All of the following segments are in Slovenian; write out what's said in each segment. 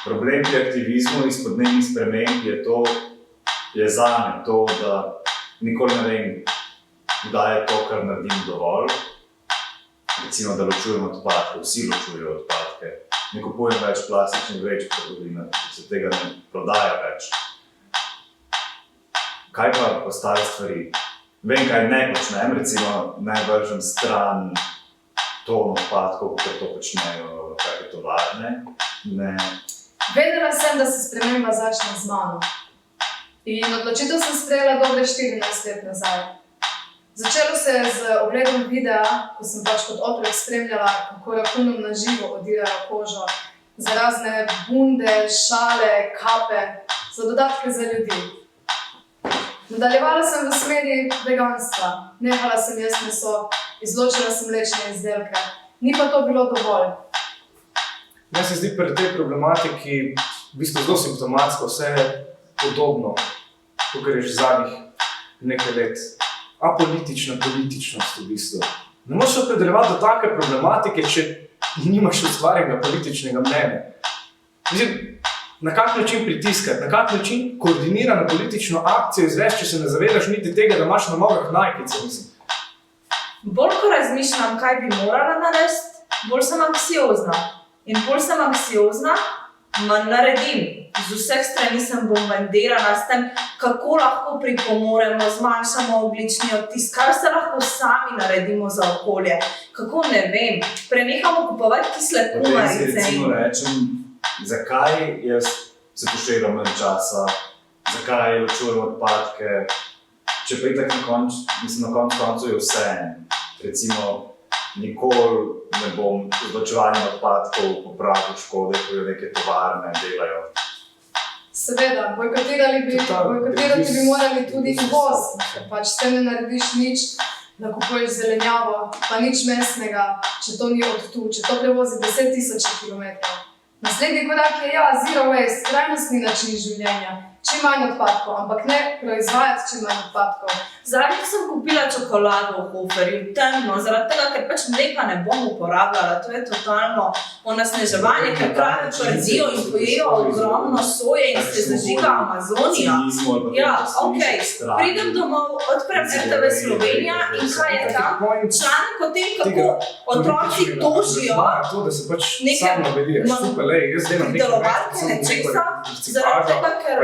Problem pri aktivizmu iz podnebnih sprememb je zame to, da nikoli ne vem, kdaj je to, kar naredim dovolj. Recimo, da ločujem odpadke, vsi ločujejo odpadke. Ne kupujem več plastičnih vrečk, se tega ne prodaja več. Kaj pa ostale stvari? Vem, kaj ne počnem, recimo ne vržem stran ton odpadkov, ker to počnejo kakšne tovarne. Ne. Vedela sem, da se sprememba začne z mano. In odločitev sem sprejela dobre 14 let nazaj. Začelo se je z ogledom videa, ko sem pač kot otrok spremljala, kako rakunom na živo odirajo kožo za razne bunde, šale, kape, za dodatke za ljudi. Nadaljevala sem v smeri veganstva, nehala sem jesti meso, izločila sem mlečne izdelke. Ni pa to bilo dovolj. Meni se zdi pri tej problematiki v bistvu zelo simptomatsko, vse je podobno, kot je že zadnjih nekaj let. Apolitična političnost v bistvu. Ne moreš se opredeljevati do take problematike, če nimaš ustvarjenega političnega mnenja. Mislim, na kak način pritiskati, na kak način koordinirano politično akcijo izvesti, če se ne zavedaš niti tega, da imaš na nogah najkice, mislim. Bolj ko razmišljam, kaj bi morala narediti, bolj sem anksiozna. In bolj sem anksiozna, manj naredim. Z vseh strani sem bombardirana s tem, kako lahko pripomoremo, zmanjšamo ogljični odtis, kaj se lahko sami naredimo za okolje. Kako ne vem, prenehamo kupovati kisle kumarice. Potem si recimo rečem, zakaj jaz se tuširam manj časa, zakaj ločujem odpadke, če pa itak na koncu je vse. Recimo, nikoli ne bom z ločevanjem odpadkov popravil škode, ko jo neke tovarne delajo. Seveda, bojkotirati bi morali tudi uvoz, ker pač s tem ne narediš nič, da kupuješ zelenjavo, pa nič mesnega, če to ni od tu, če to prevozi 10.000 kilometrov. Naslednji korak je zero waste, trajnostni način življenja, čim manj odpadkov, ampak ne proizvajati čim manj odpadkov. Zadnjič sem kupila čokolado v Hoferju, temno, zaradi tega, ker pač mleka ne bom uporabljala. To je totalno onesnaževanje, ker krave prdijo in pojejo ogromno soje in se zažiga Amazonija. Ja, okej, pridem domov, odprem RTV Slovenija in kaj je tam? Članek o tem, kako otroci tožijo neke pridelovalke nečesa, zaradi tega, ker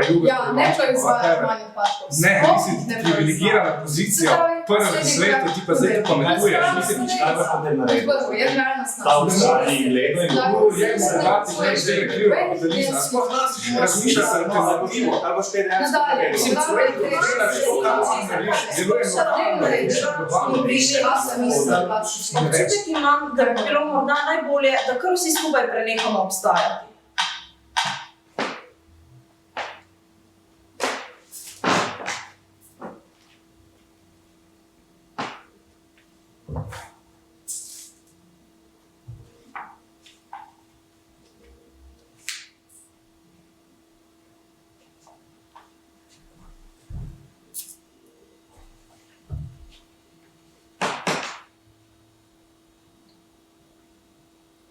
ne proizvajati manj odpadkov. Ne, mislim, privilegirana pozicija, prva na svetu, ti pa zdaj to pametuješ. Mislim, kaj pa potem narediti? Je realnost Ta vzdanje in ledo in Je morati, da je zdaj krivo kapitalizma. Sploh nas razmišljaš alternativo. Ali boš kaj dejansko narediti? Mislim, tvoj delaš to, kar si narediš, zelo je normalno. Občutek imam, da bi bilo morda najbolje, da kar vsi skupaj prenehamo obstajati.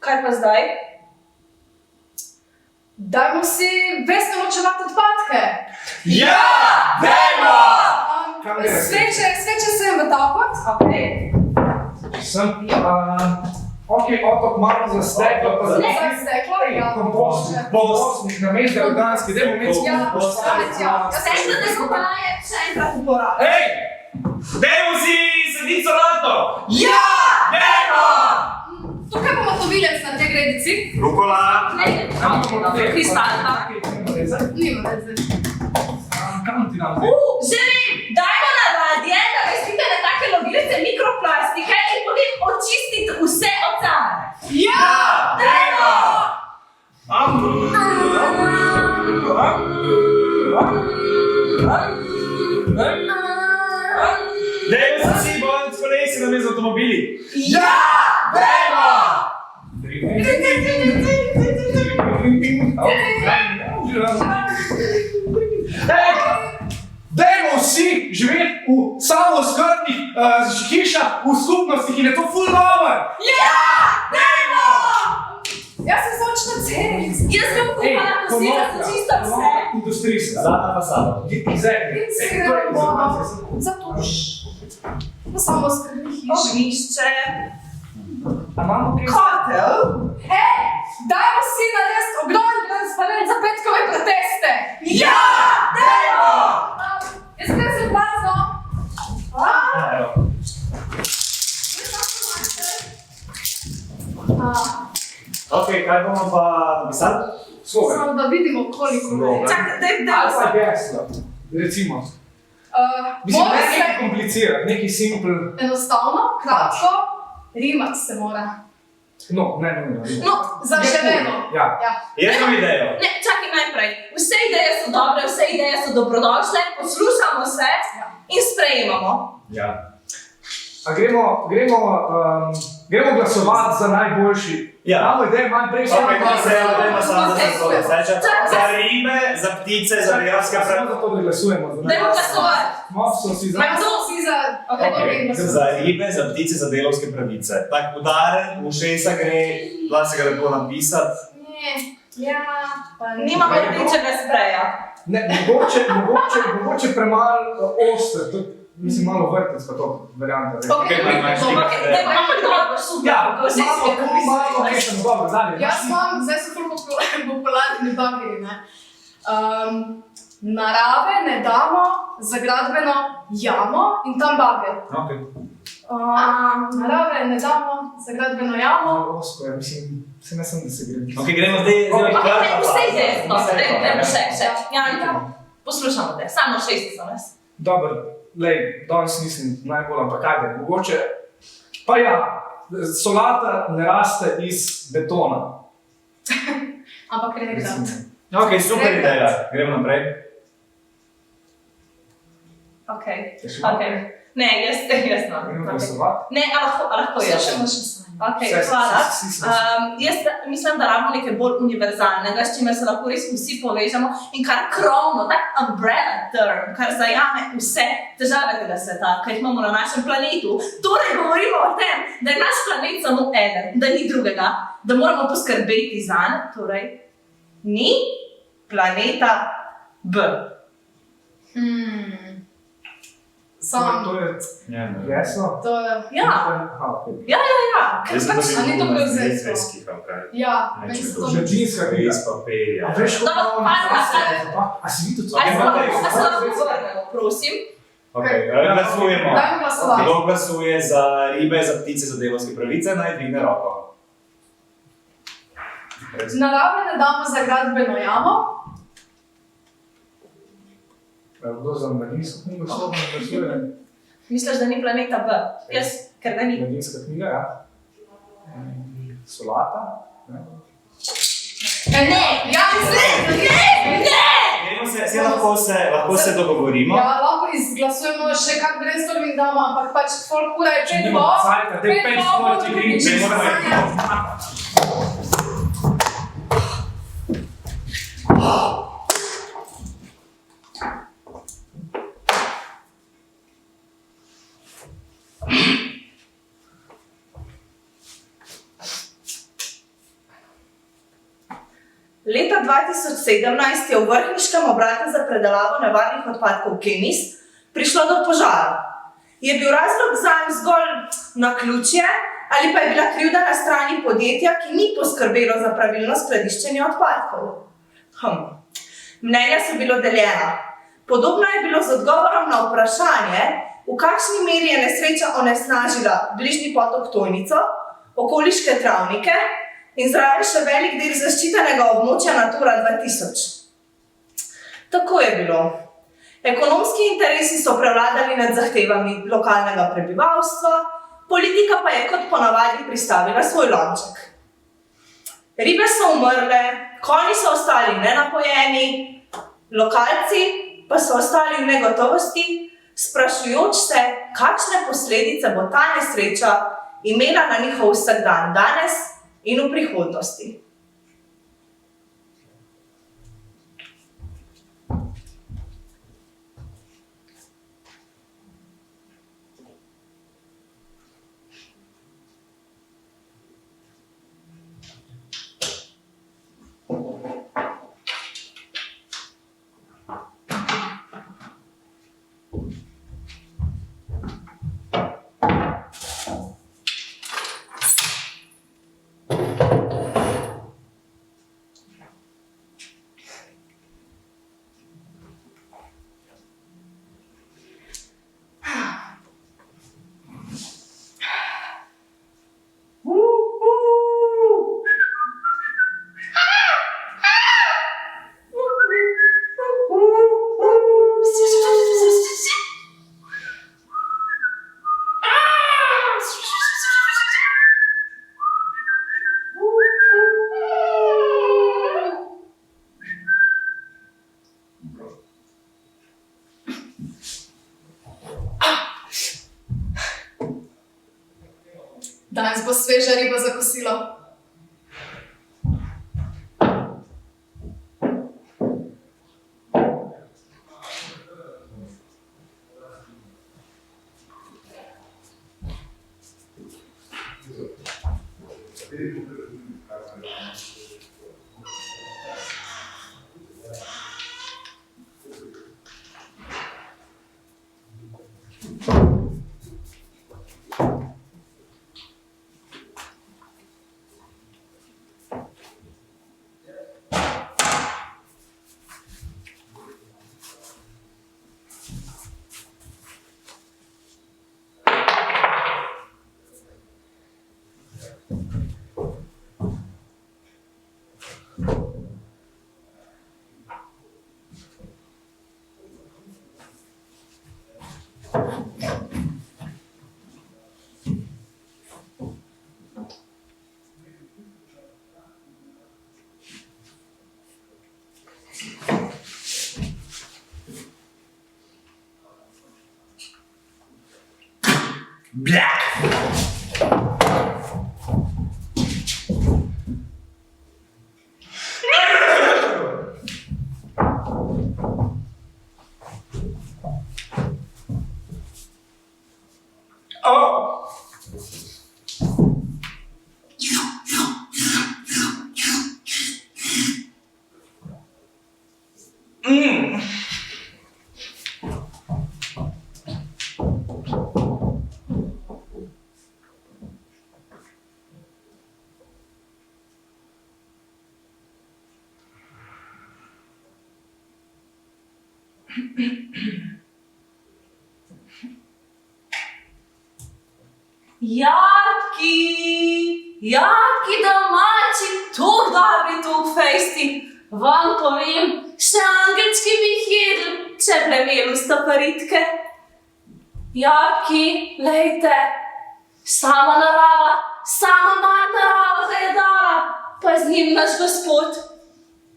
Kaj pa zdaj? Dajmo si vestno ločevati odpadke. Ja, dajmo! Sveče sem v ta kot. Sem, otok malo zasteklo, pa za kompostnik na mesto organski, dajmo imeti kompost. Še enkrat uporabljam. Hej! Dajmo si saditi solato! Ja! Dajmo! Tukaj bomo tovilec na tej gredici. Rukola! Kristalka. Nima zdaj. Kam ti nam zdaj? Že vem, dajmo na radije, da vestite na take lovilce mikroplastike in potem očistiti vse oceane. Ja! Dajmo! Dajmo se vsi bojati s kolesi na mesto avtomobili. Ja! Dajmo! Dajmo vsi živeti v samooskrbnih hišah, v skupnostih in je to ful dobro! Ja! Dajmo! Jaz sem sočna celic. Jaz bom kupala Fosila so čisto vse. Industrijska. Zadnja fasada. Zemlja. In seveda bodo za tuš. Pa samo skrbni hiši. Ognjišče, A imamo kaj? kotel. Dajmo si narediti ogromen transparent za petkove proteste! Ja, dajmo! Jaz grem se glasno. Evo. Ok, kaj bomo pa napisali? Slogan. Samo da vidimo, koliko Slogan. je. Čakaj, Ali daj pa se. geslo. Recimo. Mislim, Mora ne se nekaj komplicirati, nekaj simpel. enostavno, kratko, rimati se mora. No, ne. No, Zaželeno. Ja. Jaz imam idejo. ne, čakaj najprej. Vse ideje so dobre, vse ideje so dobrodošle, poslušamo se in sprejemamo. Ja. A gremo glasovati za najboljši. Ja. Imamo ideje, manj prej Ok, to se je, dajmo samo, da se to razreče. Za ribe, za ptice, za dejanske Samo za to, da glasujemo. Dajmo glasovati. So si za. Kdo si za... Za ribe, za ptice, za delovske pravice. Tak udaren, v ušesa gre, da se ga lepo napisati. Ne, ja, pa Nimamo rdečega spreja. Ne, mogoče premalo oster, to mislim malo vrtec pa to varianta. Ok, Ampak dobro, super. Ja, ko vse malo mešamo, dobro, dalje. jaz imam, zdaj so ful popularni bageri, ne. Narave ne damo za gradbeno jamo in tam bager. Ok. Narave ne damo za gradbeno jamo. Malo osko, ja, mislim, se ne sem, da se gre. Ok, gremo zdaj Vse ideje so dobre, dajmo še. Ja, poslušamo te, samo 6 so nas. Dobro, lej, danes nisem najbolj, ampak ajde, mogoče. Pa ja, solata ne raste iz betona. Ampak rekrat. Ok, super ideja. Gremo naprej. Ok. Ne, jaz znam. Gremo glasovati. Ne, a lahko jaz. Poslušamo še sami. Ok, hvala. Jaz mislim, da rabimo nekaj bolj univerzalnega, s čimer se lahko res vsi povežemo in kar krovno, tak umbrella term, kar zajame vse težave tega sveta, ki jih imamo na našem planetu. Torej govorimo o tem, da je naš planet samo eden, da ni drugega, da moramo poskrbeti zanj, torej ni planeta B. Sam. To je jasno. To je... Ja, Aha, ok. ja, ker pač a ni to prevzetstvo? Zvezkih, ali kaj? Ja, Ne, meni če se to to že- Žečinska knjiga. Iz papirja. A veš, No, kako hvala, A si videl to? a se naprej. lahko vrnemo, prosim. Ok, glasujemo. Dajmo glasovati. Kdo glasuje za ribe, za ptice, za delovske pravice, naj dvigne roko. Narave ne damo za gradbeno jamo. Kdo za mladinsko knjigo slobodno glasuje? Misliš, da ni planeta B? Jaz, ker ga ni. Mladinska knjiga, ja. Solata. Ne? Ne, Ja, Gremo se, lahko se dogovorimo. Ja, lahko izglasujemo še kak brainstorming damo, ampak pač folk ura je Če 5 nimamo cajta, te 5 sporti gre. Ne moramo iti. Leta 2017 je v vrhniškem obratu za predelavo nevarnih odpadkov Kemis prišlo do požara. Je bil razlog zanj zgolj naključje ali pa je bila krivda na strani podjetja, ki ni poskrbelo za pravilno skladiščenje odpadkov? Mnenja so bilo deljena. Podobno je bilo z odgovorom na vprašanje, v kakšni meri je nesreča onesnažila bližnji potok Tojnico, okoliške travnike in zraven še velik del zaščitenega območja Natura 2000. Tako je bilo. Ekonomski interesi so prevladali nad zahtevami lokalnega prebivalstva, politika pa je kot ponavadi pristavila svoj lonček. Ribe so umrle, konji so ostali nenapojeni, lokalci pa so ostali v negotovosti, sprašujoč se, kakšne posledice bo ta nesreča imela na njihov vsakdan danes in v prihodnosti. Danes bo sveža riba za kosilo. Jaki domači, tuk dobri, tuk fejsti. Vam povem, še angelčki bi jih jedli, če plemelu sta paritke. Jaki, lejte, sama narava ga je dala, pa z njim naš Gospod.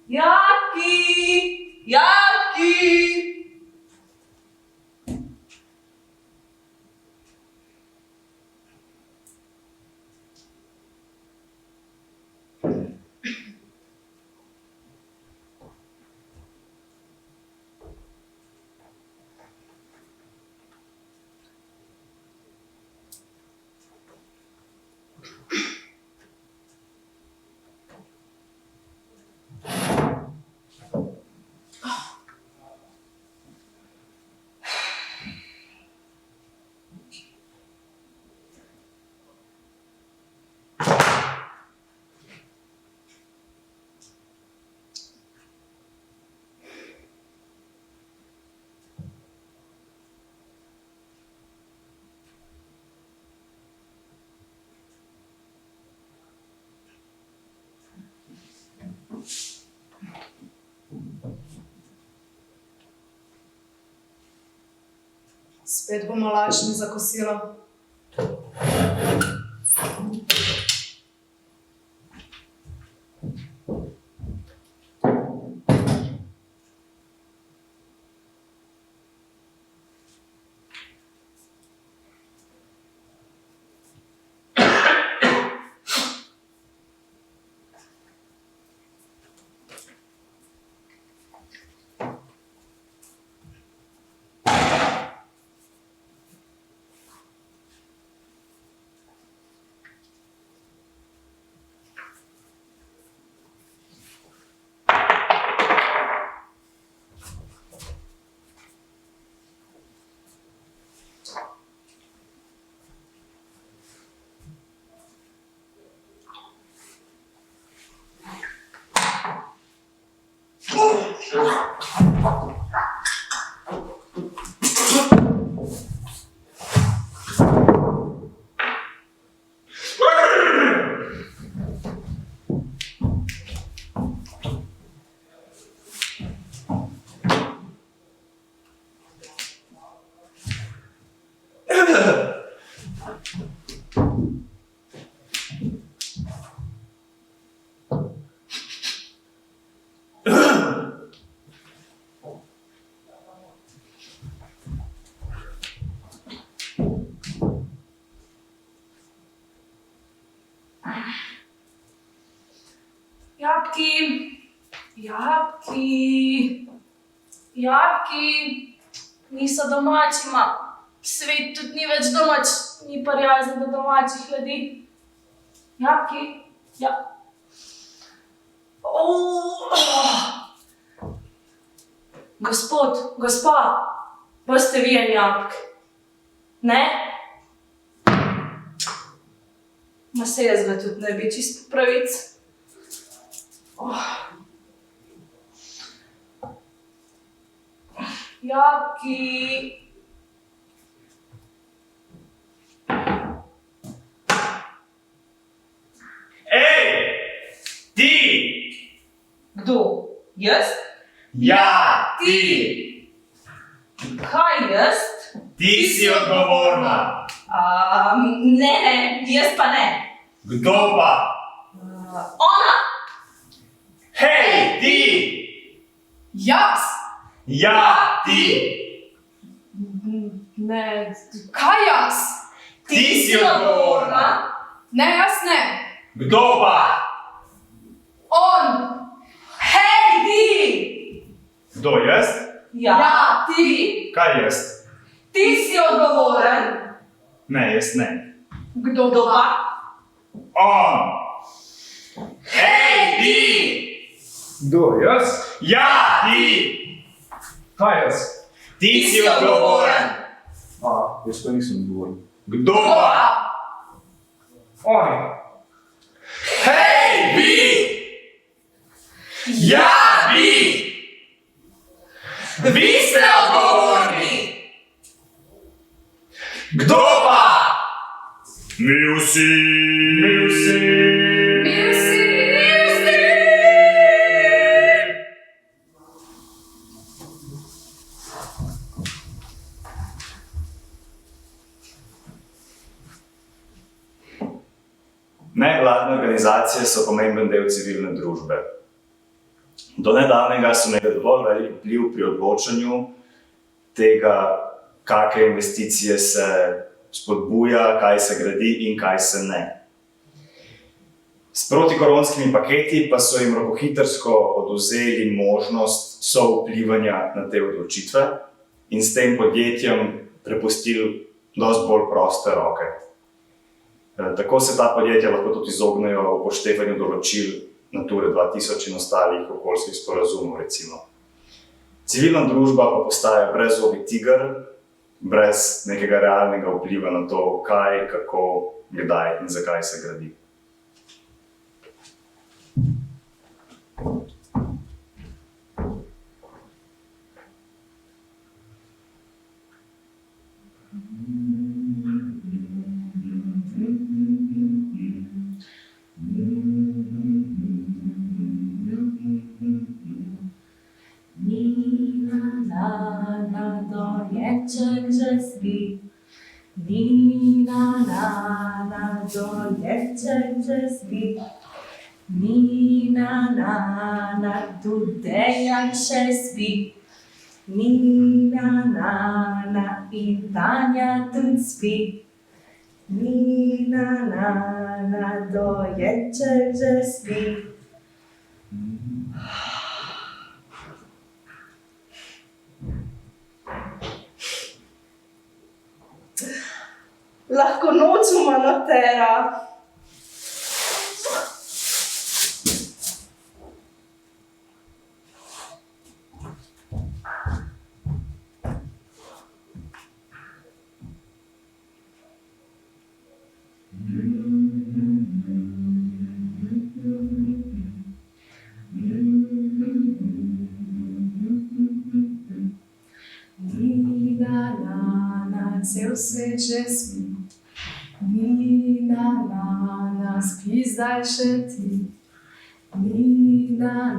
Jaki. Spet bomo lačni za kosilo. Jabki, jabki, jabki, niso domačima. Svet tudi ni več domač, ni prijazen do domačih ljudi. Jabki, ja. Gospod, gospa, boste vi en jabk? Ne? Ma se jaz ga tudi ne bi čisto pravic. Jabki. Ej, ti! Kdo? Jaz? Ja, ti! Kaj jaz? Ti si odgovorna. Ne, jaz pa ne. Kdo pa? Ona! Hej, ti! Jaz? Ja, ti! Ne, kaj jaz? Ti si odgovorna. Ne, jaz ne. Kdo pa? On. Hej, ti! Kdo, jaz? Ja, ti! Kaj jaz? Ti si odgovoren. Ne, jaz ne. Kdo Kdo pa? On! Hej, ti! Kdo, jaz? Ja, ti! Kaj jaz? Ti si odgovoren. Jaz pa nisem odgovoren. Kdo pa? Oni. Hej, vi! Ja, vi! Vi ste odgovorni! Kdo pa? Mi vsi! Mi vsi! Mi vsi! Nevladne organizacije so pomemben del civilne družbe. Do nedavnega so imele dovolj velik vpliv pri odločanju tega, kakšne investicije se spodbuja, kaj se gradi in kaj se ne. S protikoronskimi paketi pa so jim rokohitrsko odvzeli možnost souvplivanja na te odločitve in s tem podjetjem prepustili dosti bolj proste roke. Tako se ta podjetja lahko tudi izognejo upoštevanju določil Nature 2000 in ostalih okoljskih sporazumov, recimo. Civilna družba pa postaja brezzobi tiger, brez nekega realnega vpliva na to, kaj, kako, kdaj in zakaj se gradi. Doječek že spi, Nina, doječek že spi, Nina, tudi Dejan še spi, Nina, in Tanja tudi spi, Nina, doječek že spi. Lahko nočemo notera. Cel svet že spi, Nina, spi zdaj še ti. Nina,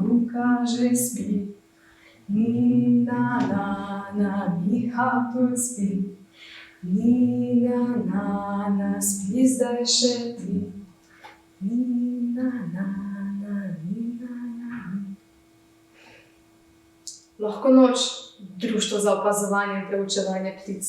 Luka že spi, Nina, Miha tudi spi. Nina, spi zdaj še ti. Nina. Lahko noč, društvo za opazovanje in preučevanje ptic.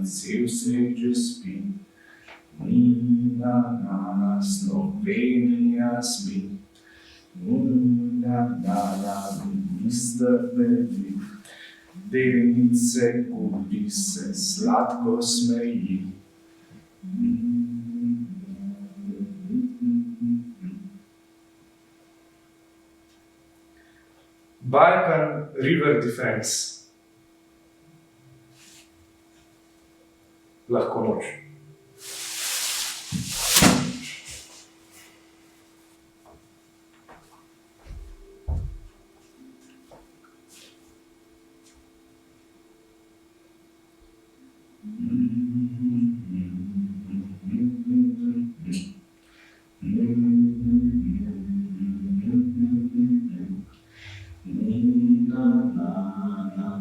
cel svet že spi. Na, Slovenija spi. Na, minister bedi. Delnice kupi se, sladko smeji. Balkan River Defense. Lahko noč.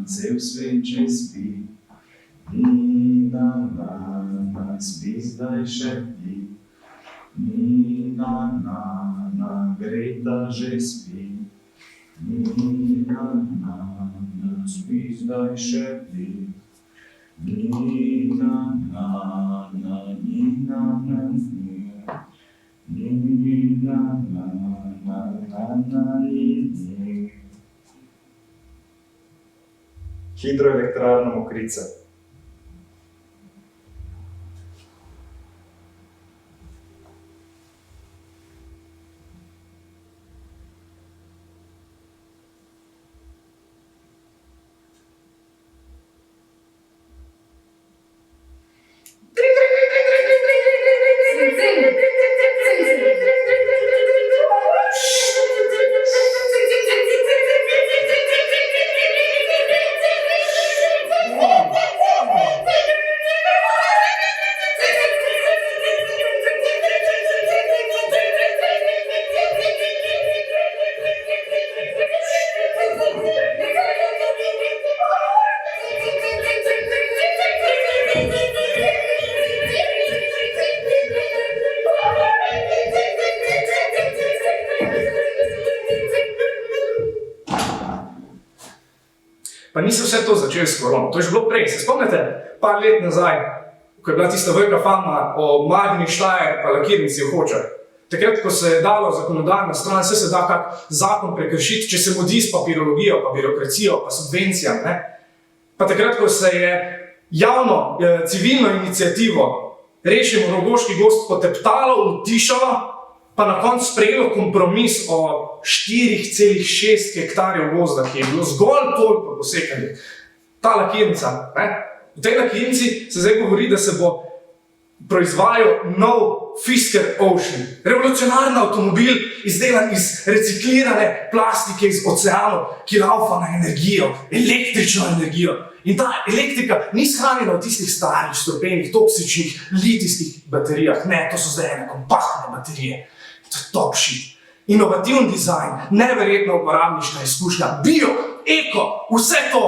Cel svet že spi, na, spi zdaj še ti. Na, Greta že spi, na, spi zdaj še ti. Hidroelektrarna Mokrice. Pa niso vse to začeli s korono, to je že bilo prej. Se spomnite, par let nazaj, ko je bila tista velika fama o Magni Štajer pa lakirnici v Hočah. Takrat, ko se je dalo zakonodajna stran, se da kak zakon prekršiti, če se mudi s papirologijo, pa birokracijo, pa subvencijami. Pa takrat, ko se je javno, civilno inicijativo Rešimo Rogoški gozd poteptalo, utišalo, pa na koncu sprejelo kompromis o 4,6 hektarjev gozda, ki je bilo zgolj toliko posekanih. Ta lakirnica, v tej lakirnici se zdaj govori, da se bo proizvajal nov Fisker Ocean. Revolucionarni avtomobil, izdelan iz reciklirane plastike iz oceanov, ki laufa na energijo, električno energijo. In ta elektrika ni shranjena v tistih starih, strupenih, toksičnih, litijskih baterijah. Ne, to so zdaj ene kompaktne baterije. To je top shit. Inovativen dizajn, neverjetna uporabniška izkušnja, bio, eko, vse to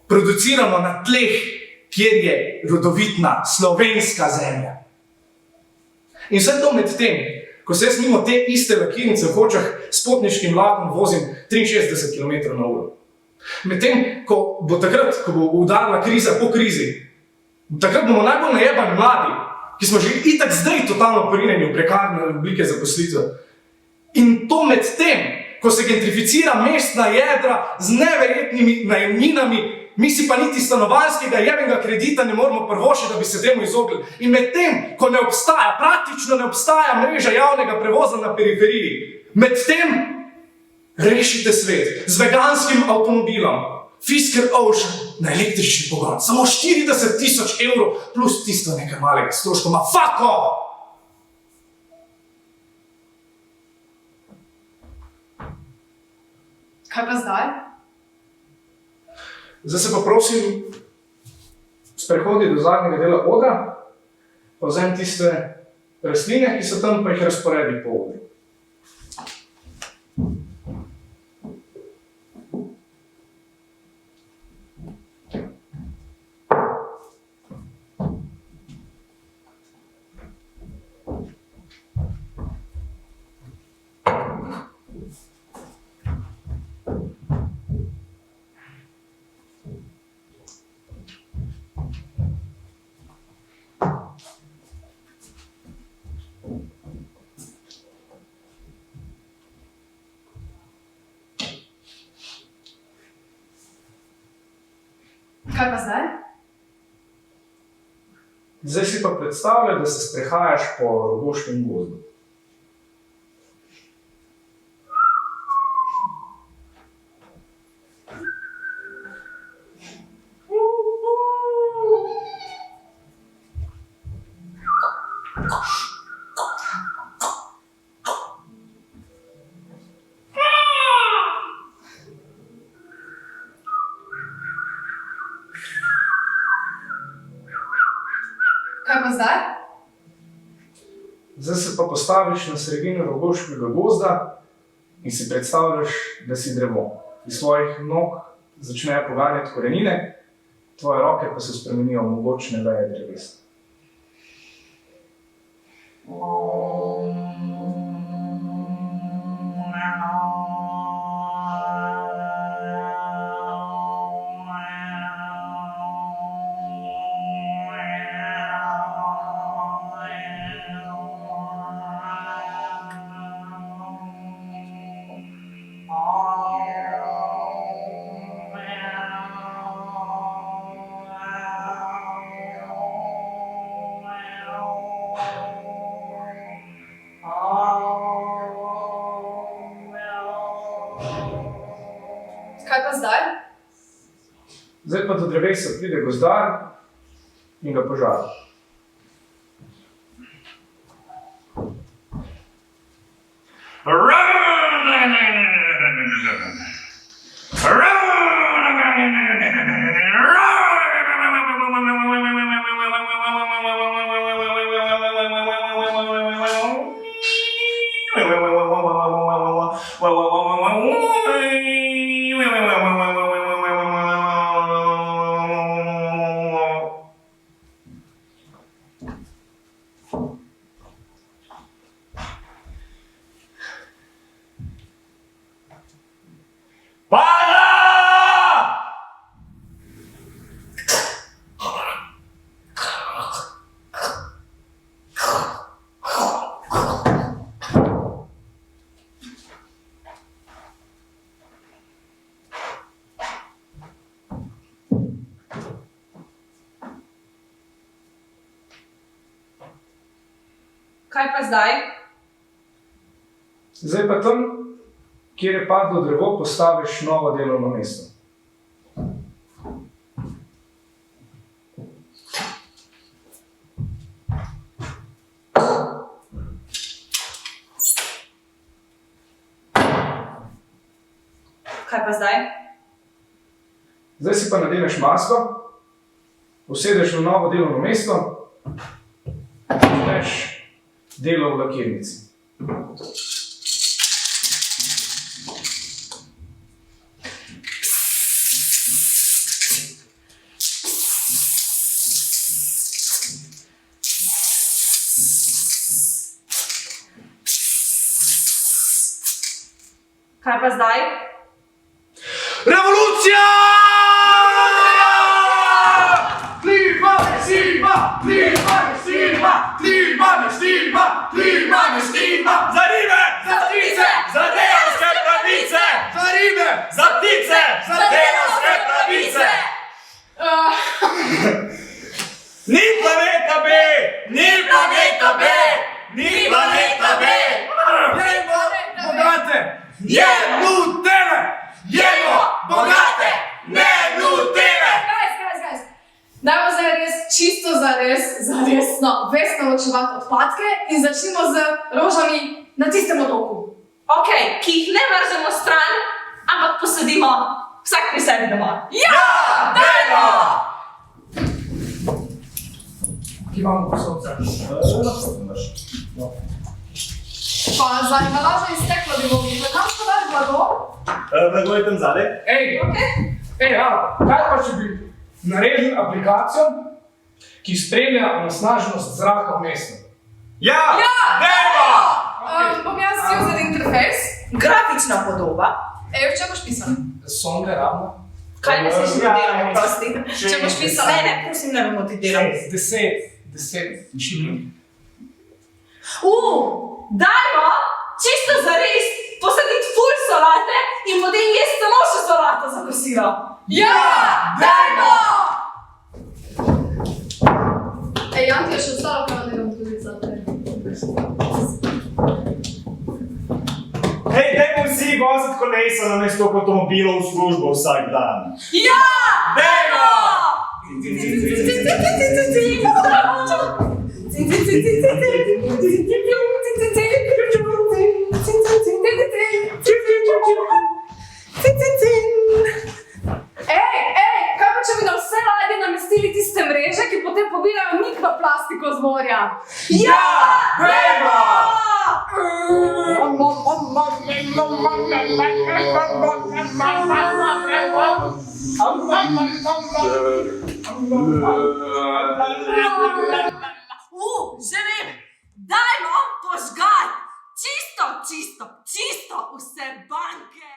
producirano na tleh, kjer je rodovitna slovenska zemlja. In vse to med tem, ko se jaz mimo te iste lakirnice v Hočah s potniškim vlakom vozim 63 km/h. Medtem, ko bo takrat, ko bo udarila kriza po krizi, takrat bomo najbolj najebani mladi, ki smo že itak zdaj totalno porinjeni v prekarne oblike zaposlitve. In to med tem, ko se gentrificira mestna jedra z neverjetnimi najemninami, mi si pa niti stanovanjskega jebenega kredita ne moramo privoščiti, da bi se temu izognili. In med tem, ko ne obstaja, praktično ne obstaja mreža javnega prevoza na periferiji, med tem rešite svet z veganskim avtomobilom, Fisker Ocean na električni pogon. Samo 40 000 evrov plus tisto nekaj malega stroška. Ma fuck off! Kaj pa zdaj? Zdaj se pa prosim sprehodi do zadnjega dela odra, pa vzem tiste rastline, ki so tam, pa jih razporedi po odru. Kaj pa zdaj? Zdaj si pa predstavljaj, da se sprehajaš po Rogoškem gozdu. Kaj pa zdaj? Zdaj se pa postaviš na sredino Rogoškega gozda in si predstavljaš, da si drevo. Iz svojih nog začnejo poganjati korenine, tvoje roke pa se spremenijo v mogočne veje drevesa. Kaj pa zdaj? Zdaj pa do drevesa pride gozdar in ga požari. Kaj pa zdaj? Zdaj pa tam, kjer je padlo drevo, postaviš novo delovno mesto. Kaj pa zdaj? Zdaj si pa nadeneš masko, usedeš na novo delovno mesto in začneš delo v lakirnici. Kaj pa zdaj? Revolucija! Klima! Za ribe! Za ptice! Za delavske pravice! Za ribe! Za ptice! Za delavske pravice! Ni planeta B! Ni planeta B! Ni planeta B! Jemo bogate! Je Nutele! Jemo bogate! Ne Nutele! Guys. Dajmo zdaj res čisto zaresno vestno ločevati odpadke in začnimo z rožami na tistem otoku. Ok, ki jih ne vržemo stran, ampak posadimo vsak pri sebi doma. Ja! Dajmo! Ki imamo posodce. Pa za embalažo in steklo bi mogli. Kam smo dali blago? Blago je tam zadaj. Kaj pa če bi naredili aplikacijo, ki spremlja onesnaženost zraka v mestu? Ja! Dajmo! Bom jaz user interface. Grafična podoba. Če boš pisal. Sonde ravno. Kaj misliš, da delamo, prosti? Če boš pisal. Ne, prosim, ne bomo ti delali. 10. Dajmo čisto zares posaditi ful solate in potem jesti samo še solato za kosilo. Ja! Dajmo! Ej, Janki je še ostalo, kaj ne bom tudi za te. Hej, dajmo vsi voziti kolesa namesto avtomobilov v službo vsak dan. Ja! Dajmo! Kaj pa če bi na vse ladje namestili tiste mreže, ki potem pobirajo mikroplastiko z morja? Ja! Dajmo! Že vem, dajmo požgati čisto vse banke.